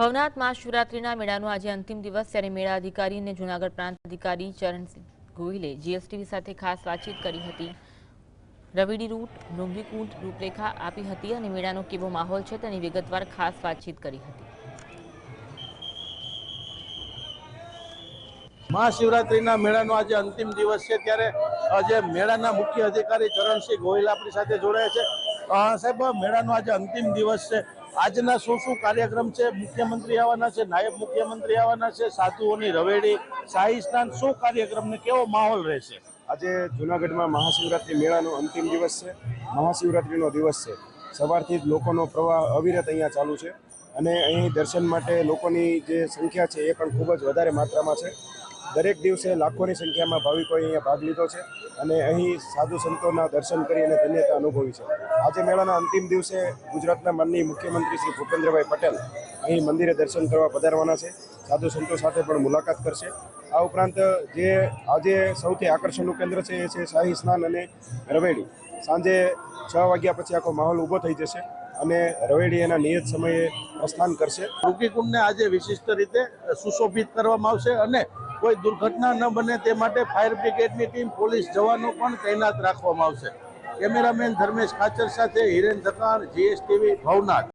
ભવનાથ મહાશિવરાત્રિના મેળાનો આજે અંતિમ દિવસ, ત્યારે મેળા અધિકારી અને જૂનાગઢ પ્રાંત અધિકારી ચરણસિંહ ગોહિલે જીએસટીવી સાથે ખાસ વાતચીત કરી હતી। રવેડી રૂટ, ડુંગરીકુંડ રૂપરેખા આપી હતી અને મેળાનો કેવો માહોલ છે તેની વિગતવાર ખાસ વાતચીત કરી હતી। મહાશિવરાત્રિના મેળાનો આજે અંતિમ દિવસ છે, ત્યારે આજે મેળાના મુખ્ય અધિકારી ચરણસિંહ ગોહિલ આપણી સાથે જોડાયા છે। સાહેબ, મેળાનો આજે અંતિમ દિવસ છે, આજના શું કાર્યક્રમ છે? મુખ્યમંત્રી આવવાના છે, નાયબ મુખ્યમંત્રી આવવાના છે, સાધુઓની રવેડી, શાહી સ્નાન, શું કાર્યક્રમ ને કેવો માહોલ રહેશે? આજે જૂનાગઢમાં મહાશિવરાત્રિ મેળાનો અંતિમ દિવસ છે। મહાશિવરાત્રિનો દિવસ છે, સવારથી જ લોકોનો પ્રવાહ અવિરત અહીંયા ચાલુ છે અને અહીં દર્શન માટે લોકોની જે સંખ્યા છે એ પણ ખૂબ જ વધારે માત્રામાં છે। દરેક દિવસે લાખોની સંખ્યામાં ભાવિકોએ અહીંયા ભાગ લીધો છે અને અહીં સાધુ સંતોના દર્શન કરી અને ધન્યતા અનુભવી છે। આજે મેળાના અંતિમ દિવસે ગુજરાતના માનનીય મુખ્યમંત્રી શ્રી ભૂપેન્દ્રભાઈ પટેલ અહીં મંદિરે દર્શન કરવા પધારવાના છે, સાધુ સંતો સાથે પણ મુલાકાત કરશે। આ ઉપરાંત જે આજે સૌથી આકર્ષણનું કેન્દ્ર છે એ છે શાહી સ્નાન અને રવેડી। સાંજે 6 વાગ્યા પછી આખો માહોલ ઊભો થઈ જશે અને રવેડી એના નિયત સમયે પ્રસ્થાન કરશે। રૂકીકુંડને આજે વિશિષ્ટ રીતે સુશોભિત કરવામાં આવશે અને કોઈ દુર્ઘટના ન બને તે માટે ફાયર બ્રિગેડની ટીમ, પોલીસ જવાનો પણ તૈનાત રાખવામાં આવશે। કેમેરામેન ધર્મેશ ખાચર સાથે હિરેન ધકાર, જીએસટીવી, ભવનાથ।